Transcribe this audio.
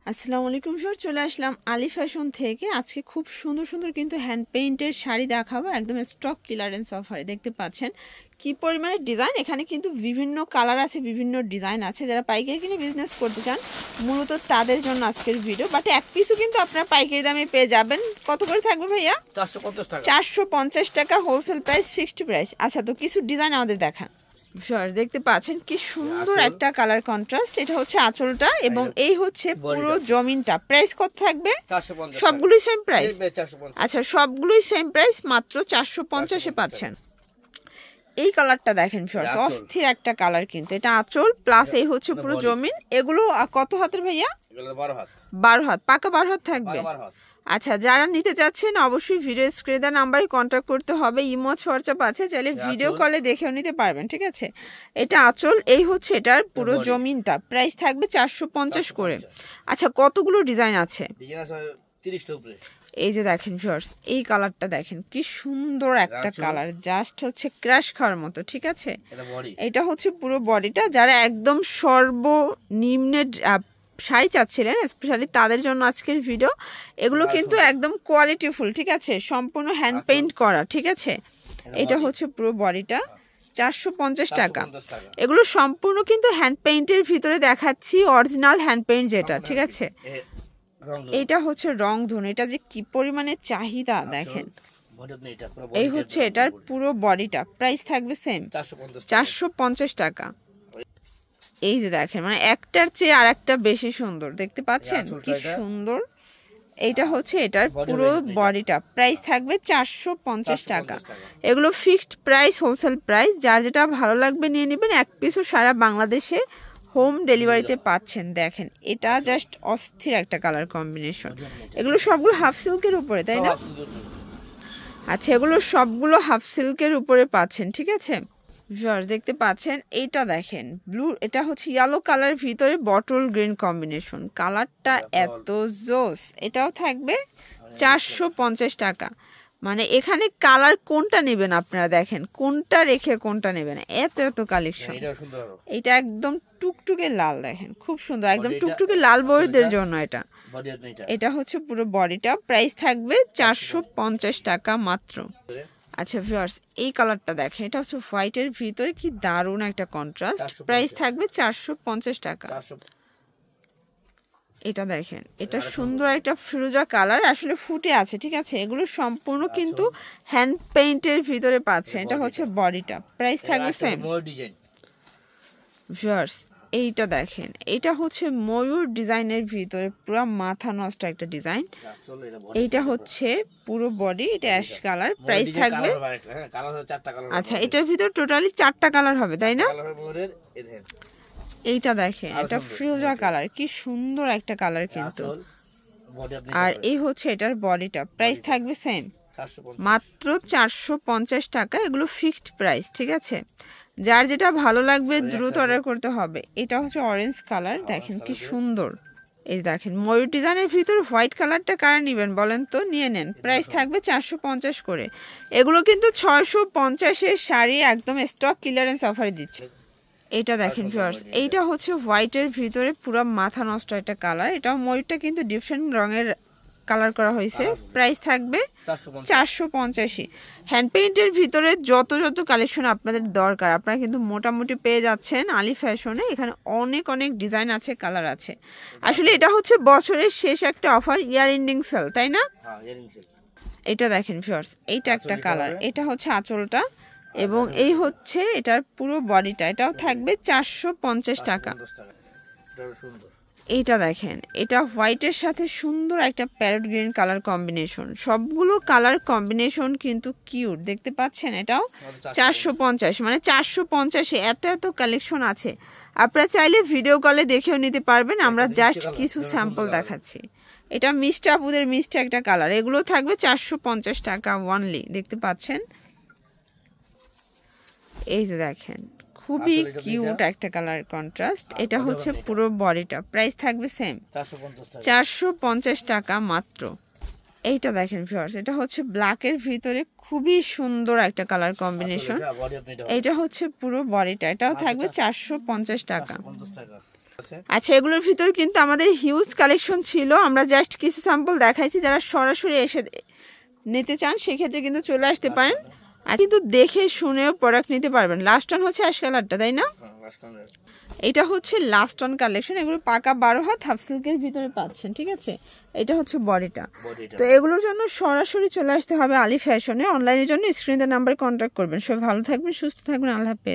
আসসালামু আলাইকুম স্যার, চলে আসলাম আলী ফ্যাশন থেকে। আজকে খুব সুন্দর সুন্দর কিন্তু হ্যান্ড পেইন্টের শাড়ি দেখাবো, একদম স্টক ক্লিয়ারেন্স অফারে। দেখতে পাচ্ছেন কি পরিমাণে ডিজাইন, এখানে কিন্তু বিভিন্ন কালার আছে, বিভিন্ন ডিজাইন আছে। যারা পাইকারি কিনে বিজনেস করতে চান মূলত তাদের জন্য আজকের ভিডিও। বাট এক পিসও কিন্তু আপনারা পাইকারি দামে পেয়ে যাবেন। কত করে থাকবে ভাইয়া? 450 টাকা হোলসেল প্রাইস, ফিক্সড প্রাইস। আচ্ছা, তো কিছু ডিজাইন আমাদের দেখান। দেখতে পাচ্ছেন কি সুন্দর একটা কালার কন্ট্রাস্ট। এটা হচ্ছে আঁচলটা এবং এই হচ্ছে পুরো জমিনটা। প্রাইস কত থাকবে? সবগুলোই সেম প্রাইস। আচ্ছা, সবগুলোই সেম প্রাইস, মাত্র 450-এ পাচ্ছেন। এই কালারটা দেখেন ফিয়ার্স, অস্থির একটা কালার কিন্তু। এটা আঁচল প্লাস এই হচ্ছে পুরো জমিন। এগুলো কত হাতের ভাইয়া? 12 হাত, পাকা 12 হাত থাকবে। আচ্ছা, যারা নিতে চাচ্ছেন অবশ্যই ভিডিও স্ক্রিনে দেওয়া নাম্বারে কন্ট্যাক্ট করতে হবে। ইমো হোয়াটসঅ্যাপ আছে, চাইলে ভিডিও কলে দেখেও নিতে পারবেন। ঠিক আছে, এটা আঁচল, এই হচ্ছে এটার পুরো জমিনটা। প্রাইস থাকবে 450 করে। আচ্ছা, কতগুলো ডিজাইন আছে? এই যে দেখেন ভিউয়ার্স, এই কালারটা দেখেন কি সুন্দর একটা কালার, জাস্ট হচ্ছে ক্রাশ খাওয়ার মতো। ঠিক আছে, এটা হচ্ছে পুরো বডিটা। যারা একদম সর্বনিম্নের শাড়ি চাচ্ছিলেন স্পেশালি তাদের জন্য আজকের ভিডিও। এগুলো কিন্তু একদম কোয়ালিটিফুল, ঠিক আছে, সম্পূর্ণ হ্যান্ড পেইন্ট করা। ঠিক আছে, এটা হচ্ছে পুরো বডিটা, 450 টাকা। এগুলো সম্পূর্ণ কিন্তু হ্যান্ড পেইন্টের ভিতরে দেখাচ্ছি, অরিজিনাল হ্যান্ড পেইন্ট যেটা। ঠিক আছে, এটা হচ্ছে রংধনু। এটা যে কি পরিমাণে চাহিদা দেখেন। এই হচ্ছে এটার পুরো বডিটা। প্রাইস থাকবে সেম, 450 টাকা। এই যে দেখেন, মানে একটার চেয়ে আর একটা বেশি সুন্দর। দেখতে পাচ্ছেন কি সুন্দর। এইটা হচ্ছে এটার পুরো বডিটা। প্রাইস থাকবে 450 টাকা। এগুলো ফিক্সড প্রাইস, হোলসেল প্রাইস। যার যেটা ভালো লাগবে নিয়ে নেবেন। এক পিসও সারা বাংলাদেশে হোম ডেলিভারিতে পাচ্ছেন। দেখেন, এটা জাস্ট অস্থির একটা কালার কম্বিনেশন। এগুলো সবগুলো হাফ সিল্কের উপরে, তাই না? আচ্ছা, এগুলো সবগুলো হাফ সিল্কের উপরে পাচ্ছেন। ঠিক আছে, দেখতে পাচ্ছেন এইটা দেখেন ব্লু, এটা হচ্ছে ইয়েলো কালার ভিতরে বটল গ্রিন কম্বিনেশন। কালারটা এত জোস। এটাও থাকবে 450 টাকা। মানে এখানে কালার কোনটা নেবেন আপনারা দেখেন, কোনটা রেখে কোনটা নেবেন, এত এত কালেকশন। এটা একদম টুকটুকে লাল, দেখেন খুব সুন্দর, একদম টুকটুকে লাল বড়িদের জন্য এটা। এটা হচ্ছে পুরো বডিটা। প্রাইস থাকবে 450 টাকা মাত্র। আচ্ছা ভিউয়ার্স, এই কালারটা দেখেন, এটা হচ্ছে হোয়াইটের ভিতরে, কি দারুণ একটা কন্ট্রাস্ট। প্রাইস থাকবে 450 টাকা। এটা দেখেন, এটা সুন্দর একটা ফিরোজা কালার, আসলে ফুটে আছে। ঠিক আছে, এগুলো সম্পূর্ণ কিন্তু হ্যান্ড পেইন্টের ভিতরে পাচ্ছেন। এটা হচ্ছে বডিটা। প্রাইস থাকবে সেম। ভিউয়ার্স, এইটা দেখেন, এটা হচ্ছে ময়ূর ডিজাইনের ভিতরে পুরো মাথা নষ্ট একটা ডিজাইন। এইটা হচ্ছে পুরো বডি, এটা অ্যাশ কালার। প্রাইস থাকবে, আচ্ছা, এটার ভিতর টোটালি 4টা কালার হবে, তাই না? এইটা দেখেন, এটা ফিরোজা কালার, কি সুন্দর একটা কালার কিন্তু। আর এই হচ্ছে এটার বডিটা। প্রাইস থাকবে সেম, মাত্র 450 টাকা। এগুলো ফিক্সড প্রাইস। ঠিক আছে, যার যেটা ভালো লাগবে দ্রুত অর্ডার করতে হবে। এটা হচ্ছে অরেঞ্জ কালার, দেখেন কি সুন্দর। এই দেখেন ময়ূর ডিজাইনের ভিতর হোয়াইট কালারটা কারা নেবেন বলেন তো, নিয়ে নেন। প্রাইস থাকবে 450 করে। এগুলো কিন্তু 650-এর শাড়ি, একদম স্টক ক্লিয়ারেন্স অফারে দিচ্ছে। এটা দেখেন ভিউয়ার্স, এইটা হচ্ছে হোয়াইটের ভিতরে পুরো মাথা নষ্ট একটা কালার। এটাও ময়ূরটা কিন্তু ডিফারেন্ট রঙের কালার করা হয়েছে। প্রাইস থাকবে 450। হ্যান্ড পেইন্টের ভিতরে যত যত কালেকশন আপনাদের দরকার আপনারা কিন্তু মোটামুটি পেয়ে যাচ্ছেন আলী ফ্যাশনে। এখানে অনেক অনেক ডিজাইন আছে, কালার আছে। আসলে এটা হচ্ছে বছরের শেষ একটা অফার, ইয়ার এন্ডিং সেল, তাই না? এটা দেখেন ভিউয়ার্স, এইটা একটা কালার, এটা হচ্ছে আঁচলটা এবং এই হচ্ছে এটার পুরো বডিটা। এটাও থাকবে 450 টাকা। এইটা দেখেন, এটা হোয়াইটের সাথে সুন্দর একটা প্যারট গ্রিন কালার কম্বিনেশন। সবগুলো কালার কম্বিনেশন কিন্তু কিউট, দেখতে পাচ্ছেন। এটাও 450, মানে 450-এ এত এত কালেকশন আছে। আপনারা চাইলে ভিডিও কলে দেখেও নিতে পারবেন, আমরা জাস্ট কিছু স্যাম্পল দেখাচ্ছি। এটা মিষ্টি আপুদের মিষ্টি একটা কালার। এগুলো থাকবে 450 টাকা ওয়ানলি, দেখতে পাচ্ছেন। এই যে দেখেন, খুবই কিউট একটা কালার কন্ট্রাস্ট। এটা হচ্ছে পুরো বডিটা। প্রাইস থাকবে সেম, 450 টাকা মাত্র। এইটা দেখেন ভিউয়ার্স, এটা হচ্ছে ব্ল্যাকের ভিতরে খুবই সুন্দর একটা কালার কম্বিনেশন। এটা হচ্ছে পুরো বডিটা। এটাও থাকবে 450 টাকা। আচ্ছা, এগুলোর ভিতর কিন্তু আমাদের হিউজ কালেকশন ছিল, আমরা জাস্ট কিছু স্যাম্পল দেখাইছি। যারা সরাসরি এসে নিতে চান সেক্ষেত্রে কিন্তু চলে আসতে পারেন, আর কিন্তু দেখে শুনেও প্রোডাক্ট নিতে পারবেন। লাস্ট অন হচ্ছে অ্যাশ কালারটা, তাই না? এটা হচ্ছে লাস্ট অন কালেকশন, এগুলো পাকা 12 হাত হাফ সিল্কের ভিতরে পাচ্ছেন, ঠিক আছে? এটা হচ্ছে বডিটা। তো এগুলোর জন্য সরাসরি চলে আসতে হবে আলী ফ্যাশনে। অনলাইনের জন্য স্ক্রিনের নাম্বারে কন্ট্যাক্ট করবেন। সবাই ভালো থাকবেন, সুস্থ থাকবেন, আল্লাহ হাফেজ।